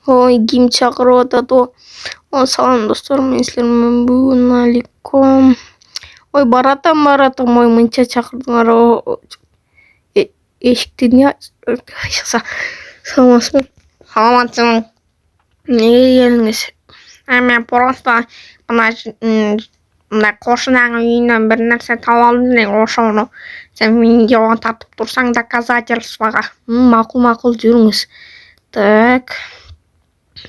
Ой, ким чакырып атат о. Салам достор, мен силермен бүгүн алейкум. Ой, баратам, ой, мынча чакырдыңар. Эшикти эмне саламатсызбы? Саламатсызбы. Эмнеге келдиңиз? Мен просто мына кошунаңын үйүнөн бир нерсе таап алдым эле, ошону сен видеого тартып турсаң доказательствого. Макул, жүрүңүз. Так.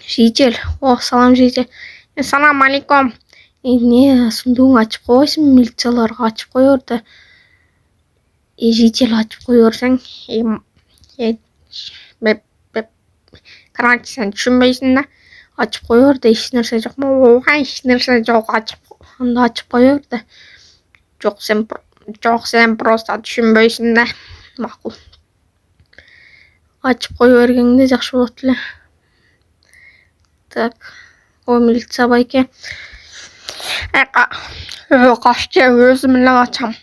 Житель. Салам, житель. Салам алейкум. Эмне, сундугуңду ачып койбойсуңбу? Милицияларга ачып коёбур да. Житель ачып кое берсең. Короче, сен түшүнбөйсүң да. Ачып кое бер да, эч нерсе жок. Эч нерсе жок, ачып кое бер да. Жок, сен просто түшүнбөйсүң да. Макул. Ачып кое бергеңде жакшы болот эле. Так. О, милиция байке. Кашчы өзүм эле ачам.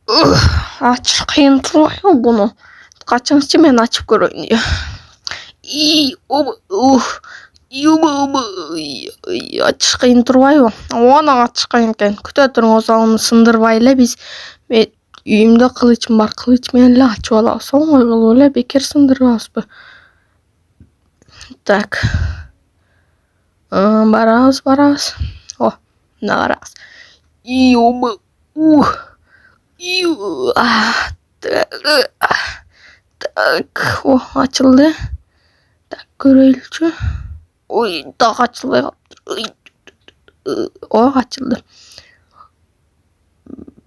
Ачыш кыйын турбайбы буну? Качыңызчы, мен ачып көрөйүн. Ачыш кыйын турбайбы? Ооба, ачыш кыйын экен. Күтө туруңуз, аны сындырбай эле биз. Мен үйүмдө кылычым бар, кылыч менен эле ачып алабыз. Оңой кылып эле, бекер сындырбабызбы? Так. Барабыз. О, мына караңыз. Так, ачылды. Так, көрөйлүчү. Ой, так ачылбай калыптыр. Ачылды.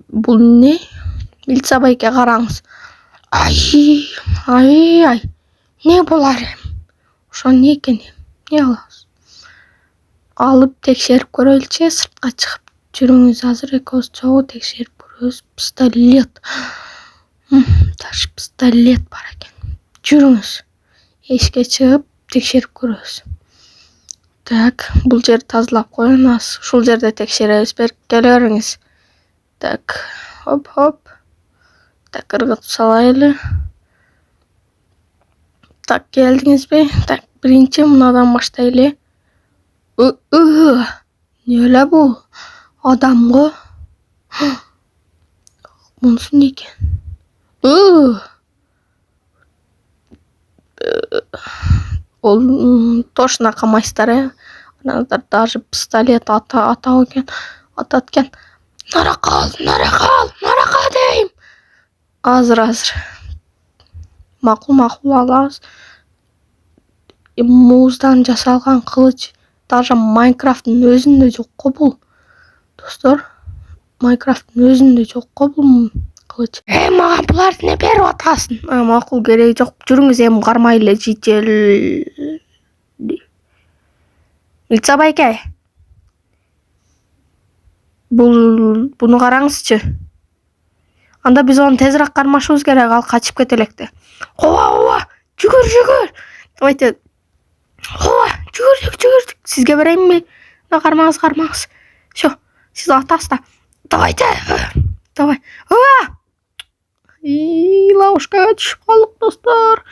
Бул эмне? Милиция байке, караңыз. Ай. Не болар эми? Ошо эмне экен? Эмне алабыз? Алып текшерип көрөйлүчү, сыртка чыгып. Жүрүңүз, азыр экөөбүз чогуу текшерип көрөбүз. Пистолет. Даже пистолет бар экен. Жүрүңүз. Эшикке чыгып текшерип көрөбүз. Так, бул жерди тазалап коебуз. Ушул жерде текшеребиз. Келе бериңиз. Так, хоп. Так, ыргытып салайлы. Так, келдиңизби? Так, биринчи мынадан баштайлы. Не эле бул? Адам го. Мунусу эмне экен? Ол точно камайсыздар, Анадар даже пистолет атат экен. Нара кал дейм. Азыр. Макул алабыз. Муздан жасалган кылыч. Даже Майнкрафттын өзүндө жок го бул. Достор, Майнкрафттын өзүндө жок го бул кылыч. Мага буларды не берип атасың? Макул, кереги жок. Жүрүңүз, эми кармай эле житель. Милиция байке. Буну караңызчы. Анда биз аны тезирээк кармашыбыз керек, ал качып кете электе. Ооба, жүгүр. Давайте. Жүгүрдүк. Сизге берейинби? Кармаңыз. Всё, сиз атасыз да. Давайте. Давай. Ловушкага түшүп калдык, достор.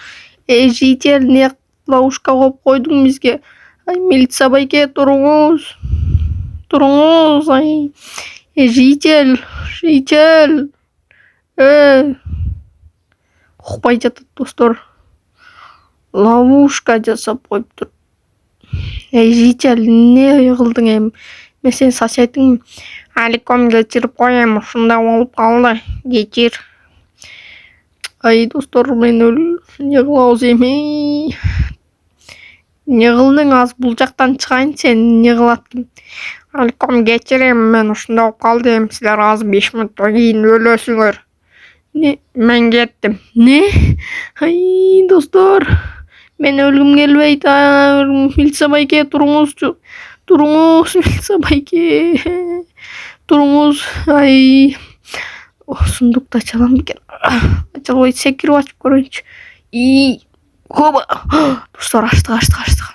Житель, не ловушка коюп койдуң бизге? Милиция байке, туруңуз. Житель. Укпай жатат, достор. Ловушка жасап коюптур. Житель, не кылдың эми? Мен сени сачайтың. Алейкум, кечирип коем, ушундай болуп калды. Кечир. Достор, мен не кылабыз эми? Не кылдың? Аз бул жактан чыгайын, сен не кылаттың? Алейкум, кечирем, мен ушундай болуп калды эми. Силер аз 5 мүнөттөн кийин өлөсүңөр. Мен кеттим. Не? Достор, мен өлгүм келбейт. Милиция байке, туруңузчу. Туруңуз, милиция байке. Туруңуз. Сундукты ачалам экен. Ачалбайт, секирип ачып көрөйүнчү. Хоба. Достор, ачтык.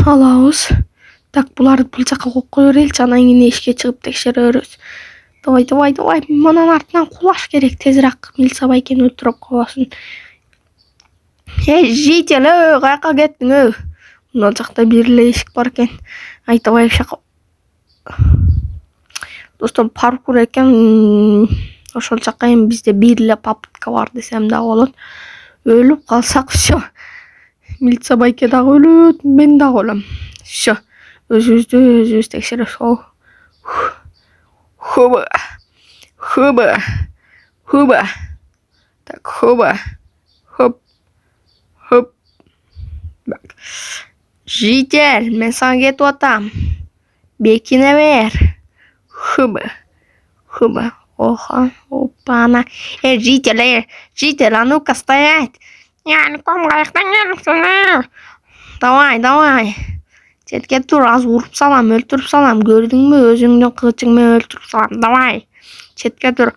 Алабыз. Так, буларды бул жака коюп кое береличи, анан кийин эшикке чыгып текшере беребиз. Давай. Мындан артынан кулаш керек, тезирээк милиция байкени өлтүрүп койбосун. Житель, каяка кеттиң? Мына жакта бир эле эшик бар экен. Айтабай шака. Достор, паркур экен. Ошол жака эми бизде бир эле попытка бар десем да болот. Өлүп калсак всё. Милиция байке дагы өлөт, мен дагы өлөм. Всё. Өзүбүздү өзүбүз текшеребиз. Хоба. Хоба. Хоба. Так, хоба. Хоп. Хоп. Bak. Житель, мен сага кетип атам. Бекине бер. Хоба. Хоба. Оха. Опана. Житель, а ну-ка стоять. Ком каяктан келипсиң? Давай. Четке тур, аз уруп салам, өлтүрүп салам. Көрдүңбү, өзүңдүн кылычың менен өлтүрүп салам. Давай. Четке тур.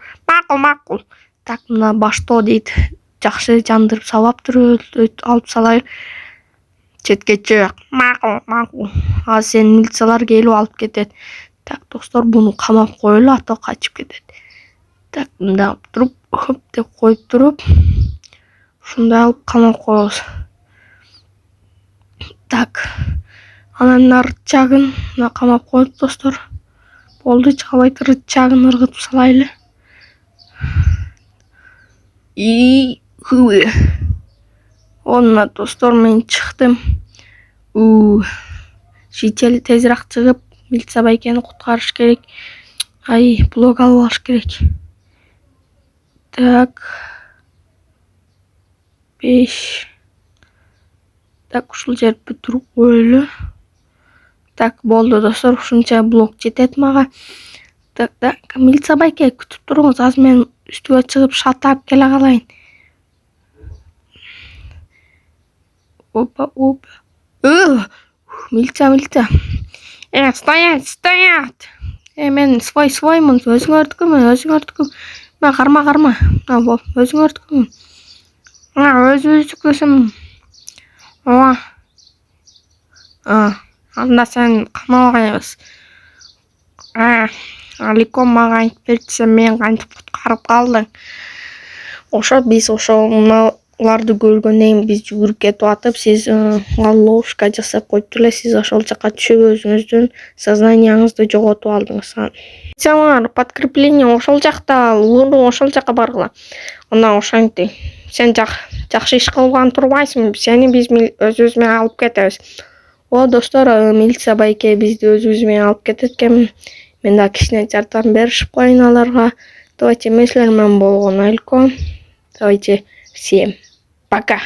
Макул. Так, мына баштоо дейт. Жакшы жандырып салаптыр, алып салайын. Четке чык. Макул. Азыр сен милициялар келип алып кетет. Так, достор, буну камап коелу, а то качып кетет. Так, мындай алып туруп, хоп деп коюп туруп, ушундай алып камап коебуз. Так. Анан арт жагын мына камап коюп, достор. Болду, чабайтыр жагын ыргытып салайлы. Онна, достор, мен чыктым. Житель тезирээк чыгып, милиция байкени куткарыш керек. Блог алып алыш керек. Так. 5. Так, ушул жерди туруп коелу. Так, болду, достор, ушунча блок жетет мага. Так, милиция байке күтүп туруңуз, азыр мен үстүгө чыгып шалтап келе калайын. Опа. Милиция. Стоять. Мен своймун, өзүңөрдүкүмүн. Мен карма. Бол, өзүңөрдүкүмүн. Өзүбүздүкүсүң. Анда сен камабайбыз. Аликом мага айтып берчи, мен кантип куткарып калдың. Биз мыналарды көргөндөн кийин биз жүгүрүп кетип атып, сиз ловушка жасап коюптур эле, сиз ошол жака түшүп өзүңүздүн сознанияңызды жоготуп алдыңыз. Силар подкрепление ошол жакта, ошол жака баргыла. Анан ошентиң. Сен жакшы иш кылган турбайсың, сени биз өзүбүз менен алып кетебиз. Достор, милиция байке бизди өзүбүз менен алып кетет экен. Мен да кичине жардам беришип коеюн аларга. Давайте мен силер менен болгон Алико. Давайте, всем пока.